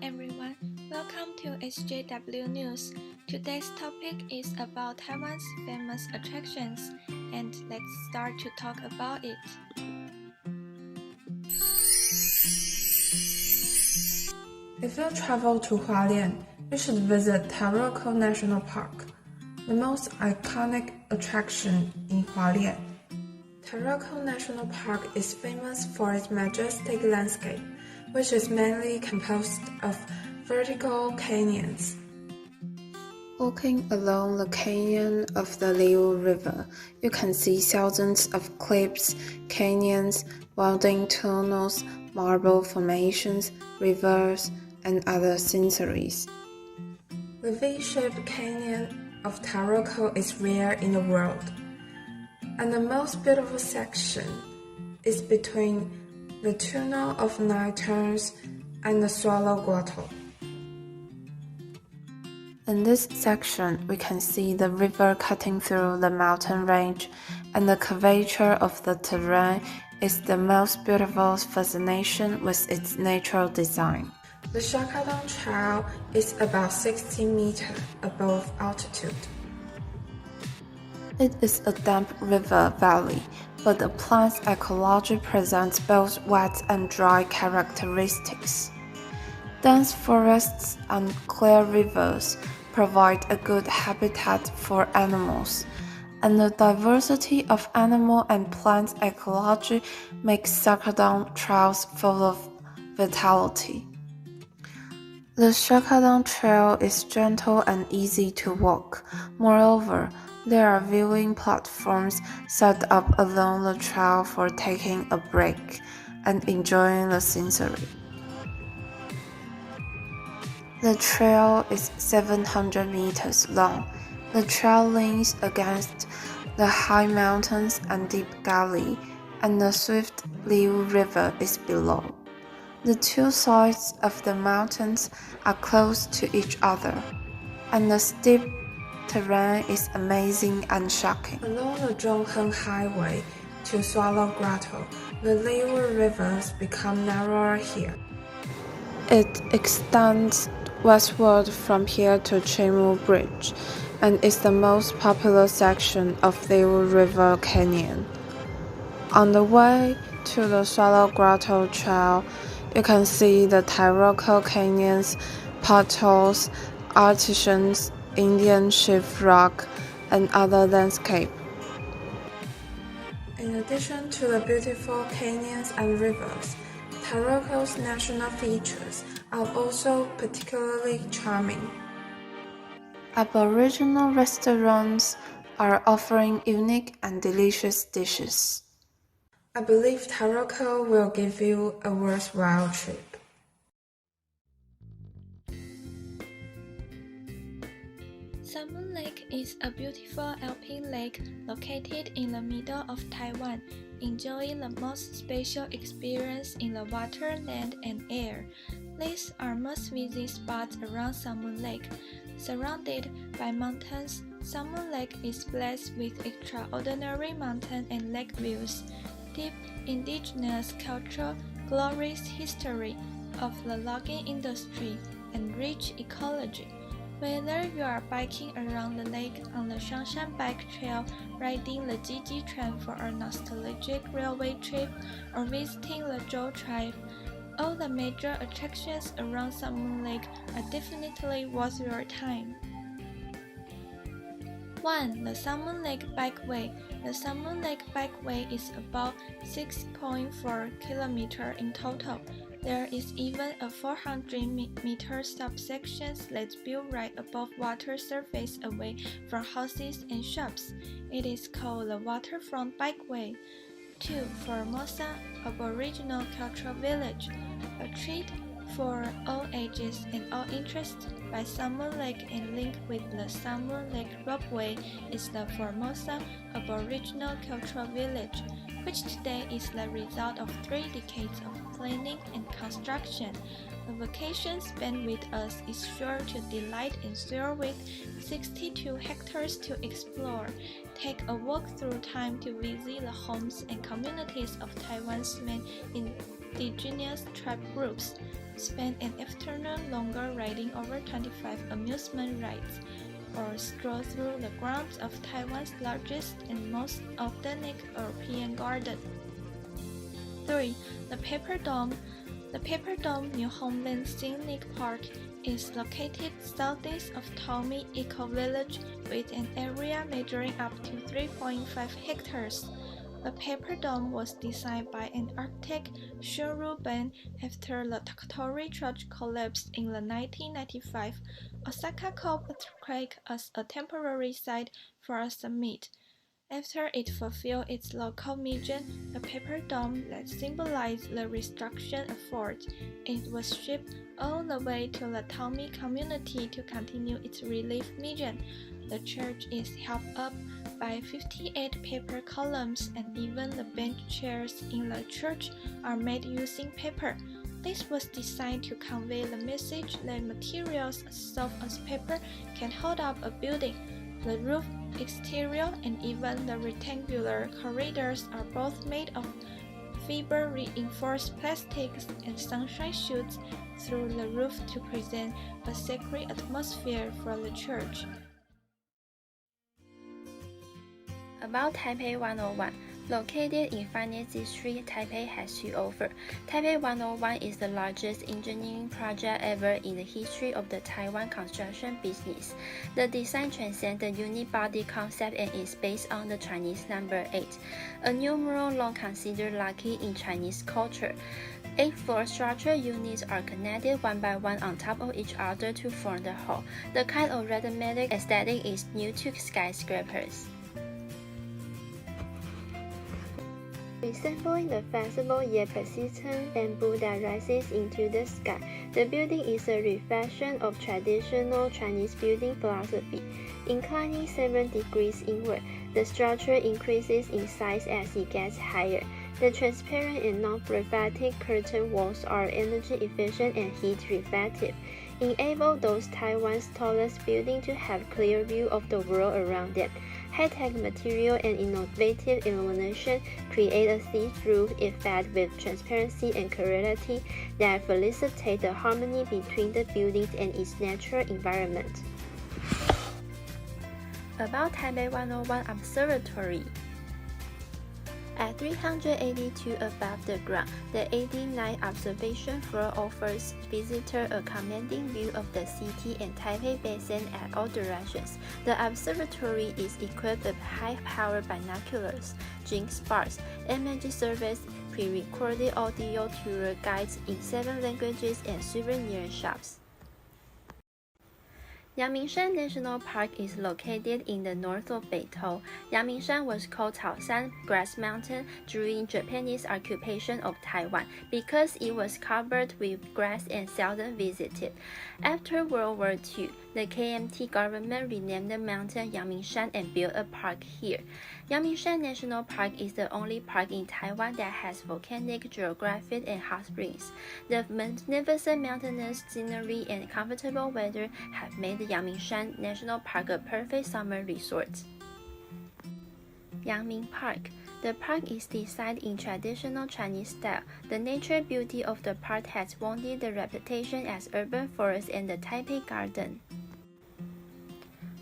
everyone, welcome to SJW News. Today's topic is about Taiwan's famous attractions, and let's start to talk about it. If you travel to Hualien, you should visit Taroko National Park, the most iconic attraction in Hualien. Taroko National Park is famous for its majestic landscape, which is mainly composed of vertical canyons. Walking along the canyon of the Liu River, you can see thousands of cliffs, canyons, winding tunnels, marble formations, rivers, and other sceneries. The V-shaped canyon of Taroko is rare in the world, and the most beautiful section is between the Tunnel of Nine Turns and the Swallow Grotto. In this section, we can see the river cutting through the mountain range, and the curvature of the terrain is the most beautiful fascination with its natural design. The Shakadong Trail is about 60 meters above altitude. It is a damp river valley, but the plant's ecology presents both wet and dry characteristics. Dense forests and clear rivers provide a good habitat for animals, and the diversity of animal and plant ecology makes Shakadong trails full of vitality. The Shakadong Trail is gentle and easy to walk. Moreover, there are viewing platforms set up along the trail for taking a break and enjoying the scenery. The trail is 700 meters long. The trail leans against the high mountains and deep gully, and the swift Liu River is below. The two sides of the mountains are close to each other, and the steep terrain is amazing and shocking. Along the Zhongheng Highway to Swallow Grotto, the Liu rivers become narrower here. It extends westward from here to Chimu Bridge, and is the most popular section of Liu River Canyon. On the way to the Swallow Grotto Trail, you can see the Taroko Canyons, potholes, artisans, Indian Shift Rock, and other landscape. In addition to the beautiful canyons and rivers, Taroko's national features are also particularly charming. Aboriginal restaurants are offering unique and delicious dishes. I believe Taroko will give you a worthwhile trip. Salmon Lake is a beautiful alpine lake located in the middle of Taiwan, enjoying the most special experience in the water, land, and air. These are must-visit spots around Salmon Lake. Surrounded by mountains, Salmon Lake is blessed with extraordinary mountain and lake views, deep indigenous culture, glorious history of the logging industry, and rich ecology. Whether you are biking around the lake on the Shangshan Bike Trail, riding the Jiji Train for a nostalgic railway trip, or visiting the Zhou Tribe, all the major attractions around Salmon Lake are definitely worth your time. 1. The Salmon Lake Bikeway. The Salmon Lake Bikeway is about 6.4 km in total. There is even a 400-meter subsection that's built right above water surface away from houses and shops. It is called the Waterfront Bikeway. 2. Formosa Aboriginal Cultural Village. A treat for all ages and all interests by Salmon Lake and linked with the Salmon Lake Ropeway is the Formosa Aboriginal Cultural Village, which today is the result of 3 decades of planning and construction. A vacation spent with us is sure to delight and thrill with 62 hectares to explore. take a walk through time to visit the homes and communities of Taiwan's main indigenous tribe groups, spend an afternoon longer riding over 25 amusement rides, or stroll through the grounds of Taiwan's largest and most authentic European garden. 3. The Paper Dome. The Paper Dome New Homeland Scenic Park is located southeast of Taomi Eco Village with an area measuring up to 3.5 hectares. The Paper Dome was designed by an architect, Shuru Ben, after the Takatori Church collapsed in the 1995 Osaka earthquake as a temporary site for a summit. After it fulfilled its local mission, the Paper Dome that symbolized the reconstruction effort, it was shipped all the way to the Taomi community to continue its relief mission. The church is held up by 58 paper columns, and even the bench chairs in the church are made using paper. This was designed to convey the message that materials as soft as paper can hold up a building. The roof, exterior, and even the rectangular corridors are both made of fiber-reinforced plastics, and sunshine shoots through the roof to present a sacred atmosphere for the church. About Taipei 101. Located in Finance District, Taipei has to offer. Taipei 101 is the largest engineering project ever in the history of the Taiwan construction business. The design transcends the unibody concept and is based on the Chinese number 8, a numeral long considered lucky in Chinese culture. 8 floor structure units are connected one by one on top of each other to form the whole. The kind of rhythmic aesthetic is new to skyscrapers. Resembling the flexible yet persistent bamboo that rises into the sky, the building is a reflection of traditional Chinese building philosophy. Inclining 7 degrees inward, the structure increases in size as it gets higher. The transparent and non-reflective curtain walls are energy efficient and heat reflective, enable those Taiwan's tallest buildings to have clear view of the world around them. High-tech material and innovative illumination create a see-through effect with transparency and clarity that facilitate the harmony between the buildings and its natural environment. About Taipei 101 Observatory. At 382 above the ground, the 89th observation floor offers visitors a commanding view of the city and Taipei Basin at all directions. The observatory is equipped with high-powered binoculars, jinx bars, image service, pre-recorded audio tour guides in 7 languages, and souvenir shops. Yangmingshan National Park is located in the north of Beitou. Yangmingshan was called Taoshan Grass Mountain during Japanese occupation of Taiwan because it was covered with grass and seldom visited. After World War II, the KMT government renamed the mountain Yangmingshan and built a park here. Yangmingshan National Park is the only park in Taiwan that has volcanic geography and hot springs. The magnificent mountainous scenery and comfortable weather have made the Yangmingshan National Park a perfect summer resort. Yangming Park. The park is designed in traditional Chinese style. The natural beauty of the park has won the reputation as urban forest and the Taipei Garden.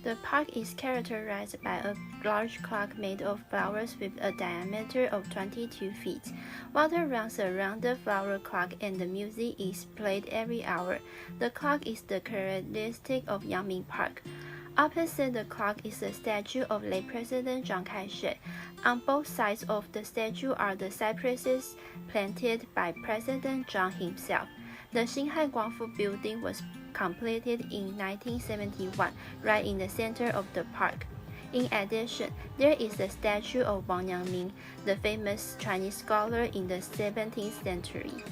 The park is characterized by a large clock made of flowers with a diameter of 22 feet. Water runs around the flower clock and the music is played every hour. The clock is the characteristic of Yangming Park. Opposite the clock is a statue of late President Chiang Kai-shek. On both sides of the statue are the cypresses planted by President Chiang himself. The Xinhai Guangfu building was completed in 1971, right in the center of the park. In addition, there is a statue of Wang Yangming, the famous Chinese scholar in the 17th century.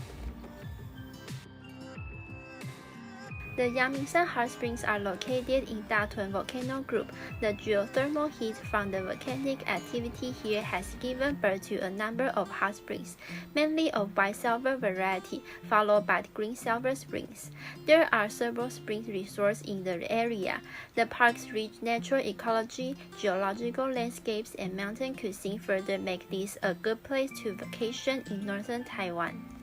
The Yangmingshan hot springs are located in Datun volcano group. The geothermal heat from the volcanic activity here has given birth to a number of hot springs, mainly of white silver variety, followed by green silver springs. There are several spring resorts in the area. The park's rich natural ecology, geological landscapes, and mountain cuisine further make this a good place to vacation in northern Taiwan.